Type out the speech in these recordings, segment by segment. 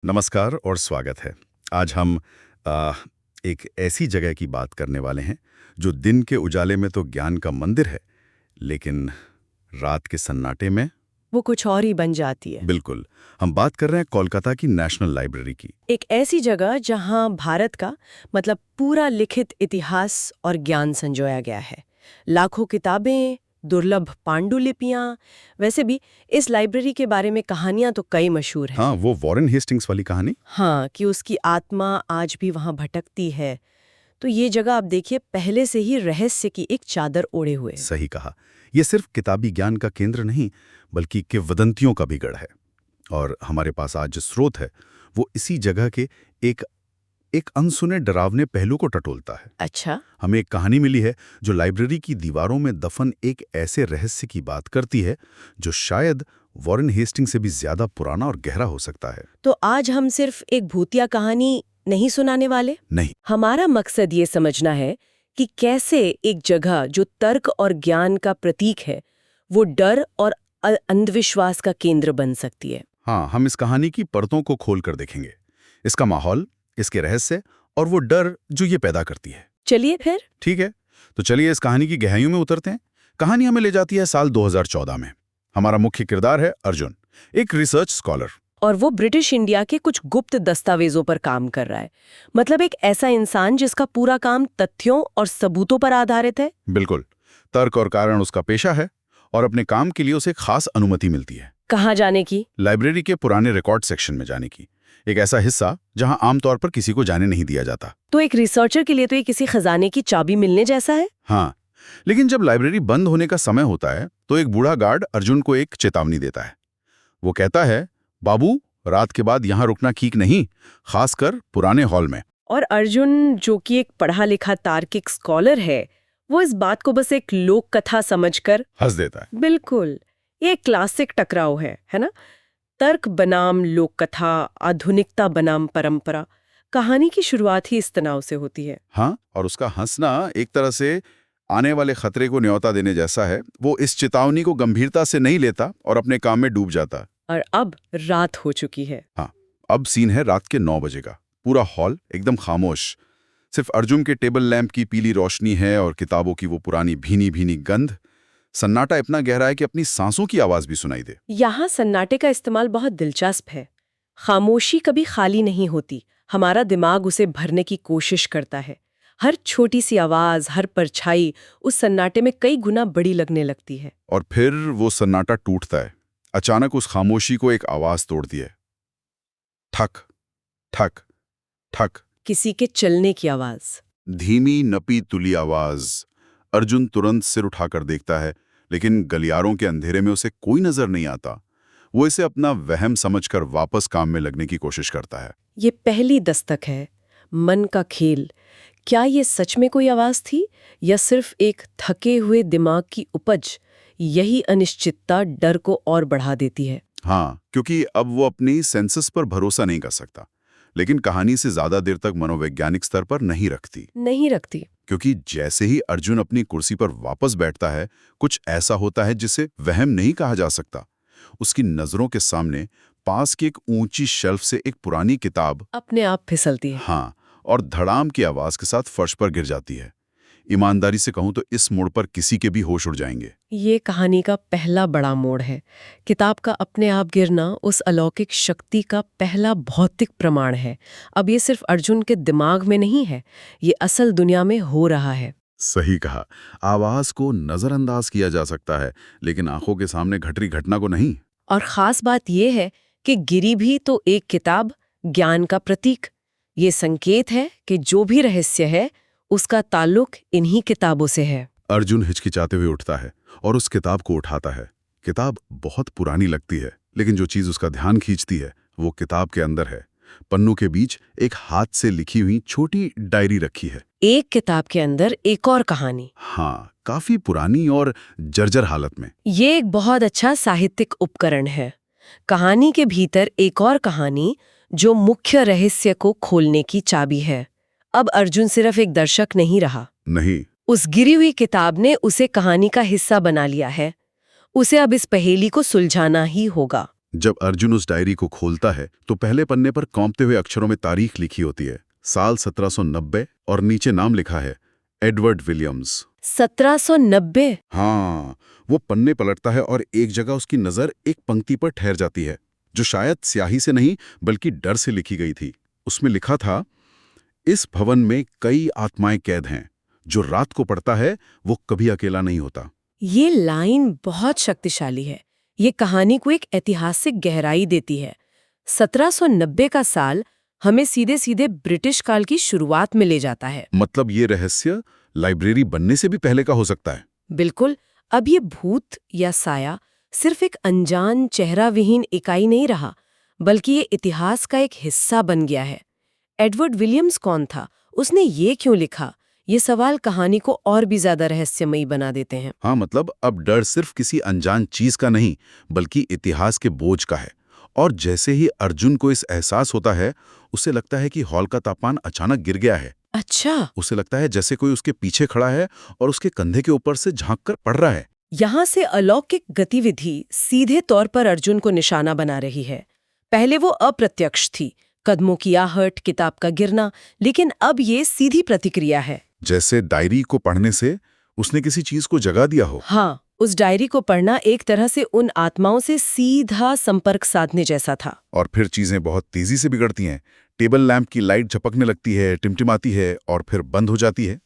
नमस्कार और स्वागत है। आज हम आ, एक ऐसी जगह की बात करने वाले हैं जो दिन के उजाले में तो ज्ञान का मंदिर है, लेकिन रात के सन्नाटे में वो कुछ और ही बन जाती है। बिल्कुल। हम बात कर रहे हैं कोलकाता की नेशनल लाइब्रेरी की। एक ऐसी जगह जहां भारत का मतलब पूरा लिखित इतिहास और ज्ञान संजोया गया है। लाखों किताबें, दुर्लभ पांडुलिपियां। वैसे भी इस लाइब्रेरी के बारे में कहानियां तो कई मशहूर हैं। हाँ, वो वॉरेन हेस्टिंग्स वाली कहानी। हाँ, कि उसकी आत्मा आज भी वहां भटकती है। तो ये जगह आप देखिए, पहले से ही रहस्य की एक चादर ओढ़े हुए है। सही कहा। ये सिर्फ किताबी ज्ञान का केंद्र नहीं, बल्कि किंवदंतियों का भी गढ़ है। और हमारे पास आज जो स्रोत है वो इसी जगह के एक एक अनसुने डरावने पहलू को टटोलता है। अच्छा। हमें एक कहानी मिली है जो लाइब्रेरी की दीवारों में दफन एक ऐसे रहस्य की बात करती है जो शायद वॉरेन हेस्टिंग से भी ज्यादा पुराना और गहरा हो सकता है। तो आज हम सिर्फ एक भूतिया कहानी नहीं सुनाने वाले। नहीं। हमारा मकसद ये समझना है कि कैसे एक जगह जो तर्क और ज्ञान का प्रतीक है, वो डर और अंधविश्वास का केंद्र बन सकती है। हाँ, हम इस कहानी की परतों को खोल कर देखेंगे। इसका माहौल, इसके रहस्य और वो डर जो ये पैदा करती है। चलिए फिर। ठीक है, तो चलिए इस कहानी की गहराइयों में उतरते हैं। कहानी हमें ले जाती है साल 2014 में। हमारा मुख्य किरदार है अर्जुन, एक रिसर्च स्कॉलर। और वो ब्रिटिश इंडिया के कुछ गुप्त दस्तावेजों पर काम कर रहा है। मतलब एक ऐसा इंसान जिसका पूरा काम तथ्यों और सबूतों पर आधारित है। बिल्कुल। तर्क और कारण उसका पेशा है और अपने काम के लिए उसे खास अनुमति मिलती है। कहाँ जाने की? लाइब्रेरी के पुराने रिकॉर्ड सेक्शन में जाने की। एक ऐसा हिस्सा जहां आमतौर पर किसी को जाने नहीं दिया जाता। तो एक रिसर्चर के लिए तो ये किसी खजाने की चाबी मिलने जैसा है। हाँ, लेकिन जब लाइब्रेरी बंद होने का समय होता है तो एक बूढ़ा गार्ड अर्जुन को एक चेतावनी देता है। वो कहता है, बाबू, रात के बाद यहाँ रुकना ठीक नहीं, खासकर पुराने हॉल में। और अर्जुन, जो कि एक पढ़ा लिखा तार्किक स्कॉलर है, वो इस बात को बस एक लोक कथा समझकर हंस देता है। बिल्कुल, ये क्लासिक टकराव है ना? तर्क बनाम लोक कथा, आधुनिकता बनाम परंपरा। कहानी की शुरुआत ही इस तनाव से होती है। हाँ, और उसका हंसना एक तरह से आने वाले खतरे को न्योता देने जैसा है। वो इस चेतावनी को गंभीरता से नहीं लेता और अपने काम में डूब जाता। और अब रात हो चुकी है। हाँ, अब सीन है रात के 9 बजे का। पूरा हॉल एकदम खामोश। सिर्फ अर्जुन के टेबल लैंप की पीली रोशनी है और किताबों की वो पुरानी भीनी भीनी गंध। सन्नाटा इतना गहरा है कि अपनी सांसों की आवाज भी सुनाई दे। यहाँ सन्नाटे का इस्तेमाल बहुत दिलचस्प है। खामोशी कभी खाली नहीं होती, हमारा दिमाग उसे भरने की कोशिश करता है। हर छोटी सी आवाज, हर परछाई उस सन्नाटे में कई गुना बड़ी लगने लगती है। और फिर वो सन्नाटा टूटता है। अचानक उस खामोशी को एक आवाज तोड़ती है। ठक ठक ठक। किसी के चलने की आवाज। धीमी नपी तुली आवाज। अर्जुन तुरंत सिर उठाकर देखता है, लेकिन गलियारों के अंधेरे में उसे कोई नजर नहीं आता। वो इसे अपना वहम समझकर वापस काम में लगने की कोशिश करता है। ये पहली दस्तक है, मन का खेल। क्या ये सच में कोई आवाज थी या सिर्फ एक थके हुए दिमाग की उपज? यही अनिश्चितता डर को और बढ़ा देती है। हाँ, क्योंकि अब वो अपनी सेंसेस पर भरोसा नहीं कर सकता, लेकिन कहानी से ज्यादा देर तक मनोवैज्ञानिक स्तर पर नहीं रखती। क्योंकि जैसे ही अर्जुन अपनी कुर्सी पर वापस बैठता है, कुछ ऐसा होता है जिसे वहम नहीं कहा जा सकता। उसकी नजरों के सामने पास की एक ऊंची शेल्फ से एक पुरानी किताब अपने आप फिसलती है। हाँ, और धड़ाम की आवाज के साथ फर्श पर गिर जाती है। ईमानदारी से कहूं तो इस मोड़ पर किसी के भी होश उड़ जाएंगे। ये कहानी का पहला बड़ा मोड़ है। किताब का अपने आप गिरना उस अलौकिक शक्ति का पहला भौतिक प्रमाण है। अब ये सिर्फ अर्जुन के दिमाग में नहीं है, ये असल दुनिया में हो रहा है। सही कहा। आवाज को नजरअंदाज किया जा सकता है, लेकिन आंखों के सामने घट रही घटना को नहीं। और खास बात यह है कि गिरी भी तो एक किताब, ज्ञान का प्रतीक। ये संकेत है कि जो भी रहस्य है उसका ताल्लुक इन्हीं किताबों से है। अर्जुन हिचकिचाते हुए उठता है और उस किताब को उठाता है। किताब बहुत पुरानी लगती है, लेकिन जो चीज उसका ध्यान खींचती है वो किताब के अंदर है। पन्नों के बीच एक हाथ से लिखी हुई छोटी डायरी रखी है। एक किताब के अंदर एक और कहानी। हाँ, काफी पुरानी और जर्जर हालत में। ये एक बहुत अच्छा साहित्यिक उपकरण है। कहानी के भीतर एक और कहानी जो मुख्य रहस्य को खोलने की चाबी है। अब अर्जुन सिर्फ एक दर्शक नहीं रहा। नहीं, उस गिरी हुई किताब ने उसे कहानी का हिस्सा बना लिया है। उसे अब इस पहेली को सुलझाना ही होगा। जब अर्जुन उस डायरी को खोलता है तो पहले पन्ने पर कांपते हुए अक्षरों में तारीख लिखी होती है, साल 1790, और नीचे नाम लिखा है एडवर्ड विलियम्स। 1790? हाँ, वो पन्ने पलटता है और एक जगह उसकी नजर एक पंक्ति पर ठहर जाती है जो शायद स्याही से नहीं बल्कि डर से लिखी गई थी। उसमें लिखा था, इस भवन में कई आत्माएं कैद हैं, जो रात को पढ़ता है वो कभी अकेला नहीं होता। ये लाइन बहुत शक्तिशाली है। ये कहानी को एक ऐतिहासिक गहराई देती है। 1790 का साल हमें सीधे सीधे ब्रिटिश काल की शुरुआत में ले जाता है। मतलब ये रहस्य लाइब्रेरी बनने से भी पहले का हो सकता है। बिल्कुल। अब ये भूत या साया सिर्फ एक अनजान चेहरा विहीन इकाई नहीं रहा, बल्कि ये इतिहास का एक हिस्सा बन गया है। एडवर्ड विलियम्स कौन था? उसने ये क्यों लिखा? ये सवाल कहानी को और भी ज्यादा रहस्यमयी बना देते हैं। हाँ, मतलब अब डर सिर्फ किसी अनजान चीज का नहीं बल्कि इतिहास के बोझ का है। और जैसे ही अर्जुन को इस एहसास होता है, उसे लगता है कि हॉल का तापमान अचानक गिर गया है। अच्छा। उसे लगता है जैसे कोई उसके पीछे खड़ा है और उसके कंधे के ऊपर से झांक कर पढ़ रहा है। यहाँ से अलौकिक गतिविधि सीधे तौर पर अर्जुन को निशाना बना रही है। पहले वो अप्रत्यक्ष थी, कदमों की आहट, किताब का गिरना, लेकिन अब ये सीधी प्रतिक्रिया है। जैसे डायरी को पढ़ने से उसने किसी चीज को जगा दिया हो। हाँ, उस डायरी को पढ़ना एक तरह से उन आत्माओं से सीधा संपर्क साधने जैसा था। और फिर चीजें बहुत तेजी से बिगड़ती हैं। टेबल लैंप की लाइट झपकने लगती है, टिमटिमाती है और फिर बंद हो जाती है।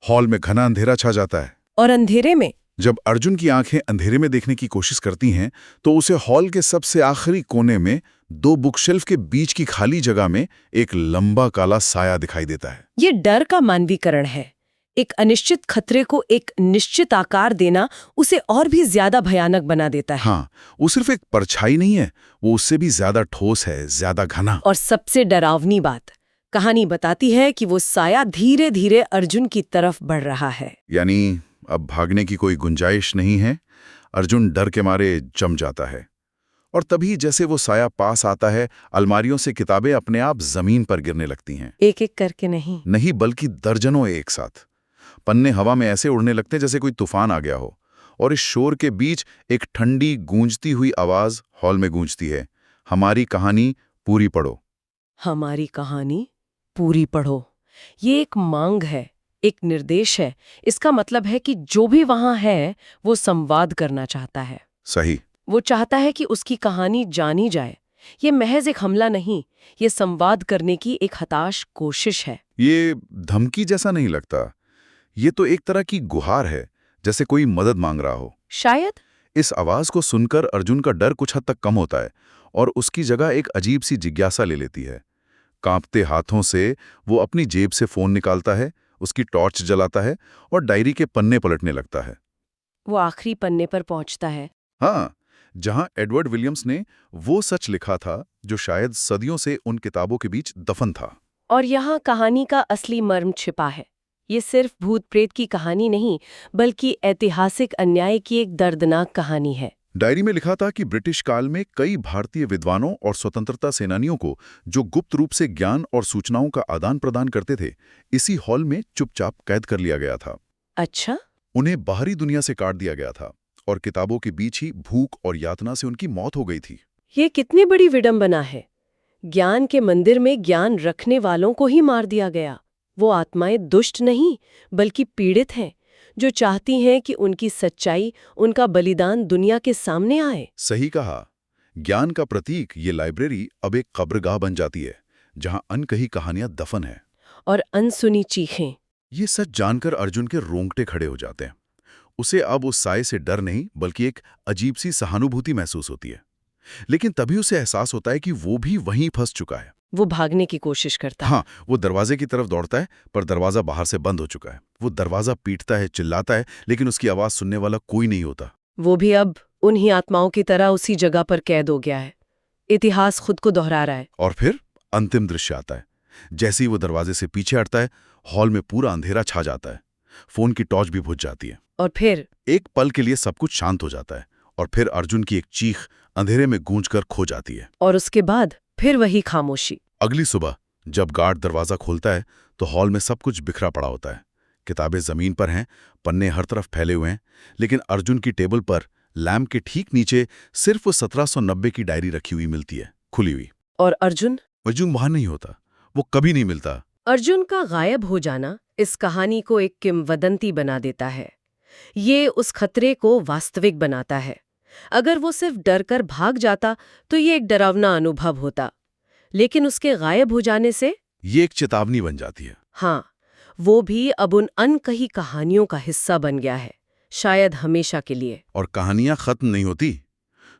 हॉल में घना अंधेरा छा जाता है। और अंधेरे में जब अर्जुन की आंखें अंधेरे में देखने की कोशिश करती हैं, तो उसे हॉल के सबसे आखिरी कोने में 2 बुकशेल्फ के बीच की खाली जगह में एक लंबा काला साया दिखाई देता है। ये डर का मानवीकरण है। एक अनिश्चित खतरे को एक निश्चित आकार देना उसे और भी ज्यादा भयानक बना देता है। हाँ, वो सिर्फ एक परछाई नहीं है, वो उससे भी ज्यादा ठोस है, ज्यादा घना। और सबसे डरावनी बात, कहानी बताती है कि वो साया धीरे धीरे अर्जुन की तरफ बढ़ रहा है। यानी अब भागने की कोई गुंजाइश नहीं है। अर्जुन डर के मारे जम जाता है। और तभी जैसे वो साया पास आता है, अलमारियों से किताबें अपने आप जमीन पर गिरने लगती हैं। एक एक करके नहीं, बल्कि दर्जनों एक साथ। पन्ने हवा में ऐसे उड़ने लगते जैसे कोई तूफान आ गया हो। और इस शोर के बीच एक ठंडी गूंजती हुई आवाज हॉल में गूंजती है, हमारी कहानी पूरी पढ़ो। हमारी कहानी पूरी पढ़ो। ये एक मांग है, एक निर्देश है। इसका मतलब है कि जो भी वहां है वो संवाद करना चाहता है। सही। वो चाहता है कि उसकी कहानी जानी जाए। ये महज एक हमला नहीं, ये संवाद करने की एक हताश कोशिश है। ये धमकी जैसा नहीं लगता, ये तो एक तरह की गुहार है, जैसे कोई मदद मांग रहा हो। शायद। इस आवाज को सुनकर अर्जुन का डर कुछ हद तक कम होता है और उसकी जगह एक अजीब सी जिज्ञासा ले लेती है। कांपते हाथों से वो अपनी जेब से फोन निकालता है, उसकी टॉर्च जलाता है और डायरी के पन्ने पलटने लगता है। वो आखिरी पन्ने पर पहुंचता है। हाँ, जहां एडवर्ड विलियम्स ने वो सच लिखा था जो शायद सदियों से उन किताबों के बीच दफन था। और यहाँ कहानी का असली मर्म छिपा है। ये सिर्फ भूत प्रेत की कहानी नहीं, बल्कि ऐतिहासिक अन्याय की एक दर्दनाक कहानी है। डायरी में लिखा था कि ब्रिटिश काल में कई भारतीय विद्वानों और स्वतंत्रता सेनानियों को, जो गुप्त रूप से ज्ञान और सूचनाओं का आदान प्रदान करते थे, इसी हॉल में चुपचाप कैद कर लिया गया था। अच्छा। उन्हें बाहरी दुनिया से काट दिया गया था और किताबों के बीच ही भूख और यातना से उनकी मौत हो गई थी। ये कितनी बड़ी विडंबना है। ज्ञान के मंदिर में ज्ञान रखने वालों को ही मार दिया गया। वो आत्माएं दुष्ट नहीं, बल्कि पीड़ित हैं, जो चाहती हैं कि उनकी सच्चाई, उनका बलिदान दुनिया के सामने आए। सही कहा। ज्ञान का प्रतीक ये लाइब्रेरी अब एक कब्रगाह बन जाती है, जहां अनकही कहानियां दफन है और अनसुनी चीखें। ये सच जानकर अर्जुन के रोंगटे खड़े हो जाते हैं। उसे अब उस साए से डर नहीं बल्कि एक अजीब सी सहानुभूति महसूस होती है। लेकिन तभी उसे एहसास होता है कि वो भी वहीं फंस चुका है। वो भागने की कोशिश करता है। हाँ, वो दरवाजे की तरफ दौड़ता है, पर दरवाजा बाहर से बंद हो चुका है। वो दरवाजा पीटता है, चिल्लाता है, लेकिन उसकी आवाज सुनने वाला कोई नहीं होता। वो भी अब उन्हीं आत्माओं की तरह उसी जगह पर कैद हो गया है। इतिहास खुद को दोहरा रहा है। और फिर अंतिम दृश्य आता है। जैसे ही वो दरवाजे से पीछे हटता है, हॉल में पूरा अंधेरा छा जाता है। फोन की टॉर्च भी बुझ जाती है। और फिर एक पल के लिए सब कुछ शांत हो जाता है और फिर अर्जुन की एक चीख अंधेरे में गूंजकर खो जाती है। और उसके बाद फिर वही खामोशी। अगली सुबह जब गार्ड दरवाजा खोलता है तो हॉल में सब कुछ बिखरा पड़ा होता है। किताबें जमीन पर हैं, पन्ने हर तरफ फैले हुए हैं, लेकिन अर्जुन की टेबल पर लैम्प के ठीक नीचे सिर्फ वो 1790 की डायरी रखी हुई मिलती है, खुली हुई। और अर्जुन? अर्जुन वहां नहीं होता, वो कभी नहीं मिलता। अर्जुन का गायब हो जाना इस कहानी को एक किंवदंती बना देता है। ये उस खतरे को वास्तविक बनाता है। अगर वो सिर्फ डर कर भाग जाता तो ये एक डरावना अनुभव होता, लेकिन उसके गायब हो जाने से ये एक चेतावनी बन जाती है। हाँ, वो भी अब उन अनकही कहानियों का हिस्सा बन गया है, शायद हमेशा के लिए। और कहानियां खत्म नहीं होती।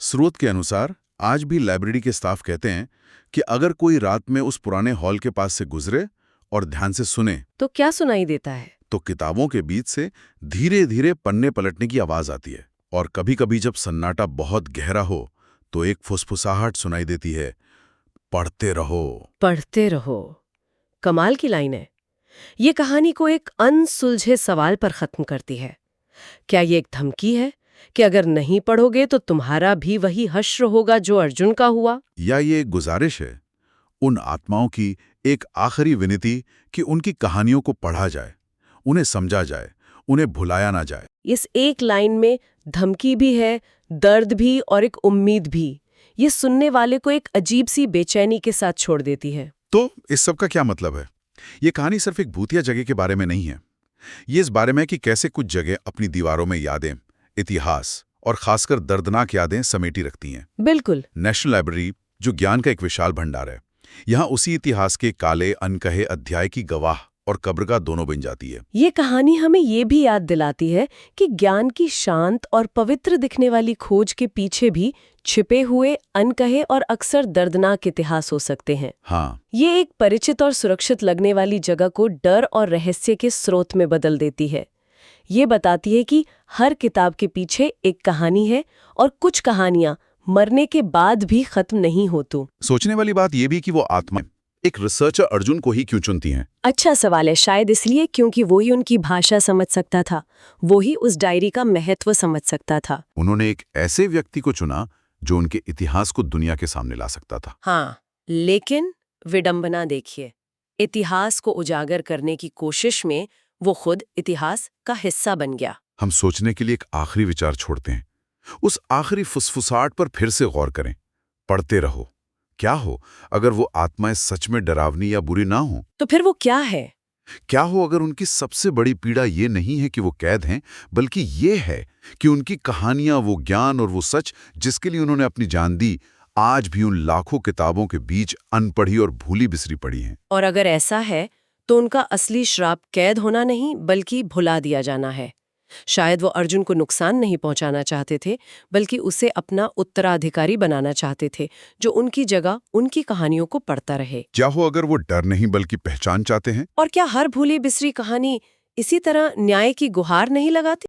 स्रोत के अनुसार आज भी लाइब्रेरी के स्टाफ कहते हैं कि अगर कोई रात में उस पुराने हॉल के पास से गुजरे और ध्यान से सुने तो क्या सुनाई देता है? तो किताबों के बीच से धीरे धीरे पन्ने पलटने की आवाज आती है। और कभी-कभी जब सन्नाटा बहुत गहरा हो तो एक फुसफुसाहट सुनाई देती है, पढ़ते रहो। पढ़ते रहो। कमाल की लाइन है। ये कहानी को एक अनसुलझे सवाल पर खत्म करती है। क्या ये एक धमकी है कि अगर नहीं पढ़ोगे तो तुम्हारा भी वही हश्र होगा जो अर्जुन का हुआ? या ये एक गुजारिश है, उन आत्माओं की एक आखिरी विनती कि उनकी कहानियों को पढ़ा जाए, उन्हें समझा जाए, उन्हें भुलाया ना जाए। इस एक लाइन में धमकी भी है, दर्द भी और एक उम्मीद भी। ये सुनने वाले को एक अजीब सी बेचैनी के साथ छोड़ देती है। तो इस सब का क्या मतलब है? ये कहानी सिर्फ एक भूतिया जगह के बारे में नहीं है। ये इस बारे में है कि कैसे कुछ जगह अपनी दीवारों में यादें, इतिहास और खासकर दर्दनाक यादें समेटी रखती हैं। बिल्कुल। नेशनल लाइब्रेरी, जो ज्ञान का एक विशाल भंडार है, यहाँ उसी इतिहास के काले अनकहे अध्याय की गवाह और कब्र का दोनों बन जाती है। ये कहानी हमें ये भी याद दिलाती है कि ज्ञान की शांत और पवित्र दिखने वाली खोज के पीछे भी छिपे हुए अनकहे और अक्सर दर्दनाक इतिहास हो सकते हैं। हाँ, ये एक परिचित और सुरक्षित लगने वाली जगह को डर और रहस्य के स्रोत में बदल देती है। ये बताती है कि हर किताब के पीछे एक कहानी है और कुछ कहानियां मरने के बाद भी खत्म नहीं होती। सोचने वाली बात यह भी कि वो आत्मा एक रिसर्चर अर्जुन को ही क्यों चुनती हैं? अच्छा सवाल है। शायद इसलिए क्योंकि वो ही उनकी भाषा समझ सकता था, वो ही उस डायरी का महत्व समझ सकता था। उन्होंने एक ऐसे व्यक्ति को चुना जो उनके इतिहास को दुनिया के सामने ला सकता था। हाँ, लेकिन विडंबना देखिए, इतिहास को उजागर करने की कोशिश में वो खुद इतिहास का हिस्सा बन गया। हम सोचने के लिए एक आखिरी विचार छोड़ते हैं। उस आखिरी फुसफुसाहट पर फिर से गौर करें। पढ़ते रहो। क्या हो अगर वो आत्माएं सच में डरावनी या बुरी ना हो? तो फिर वो क्या है? क्या हो अगर उनकी सबसे बड़ी पीड़ा ये नहीं है कि वो कैद हैं, बल्कि ये है कि उनकी कहानियां, वो ज्ञान और वो सच जिसके लिए उन्होंने अपनी जान दी, आज भी उन लाखों किताबों के बीच अनपढ़ी और भूली बिसरी पड़ी हैं। और अगर ऐसा है तो उनका असली श्राप कैद होना नहीं बल्कि भुला दिया जाना है। शायद वो अर्जुन को नुकसान नहीं पहुंचाना चाहते थे, बल्कि उसे अपना उत्तराधिकारी बनाना चाहते थे, जो उनकी जगह उनकी कहानियों को पढ़ता रहे। क्या हो अगर वो डर नहीं बल्कि पहचान चाहते हैं? और क्या हर भूली बिसरी कहानी इसी तरह न्याय की गुहार नहीं लगाती?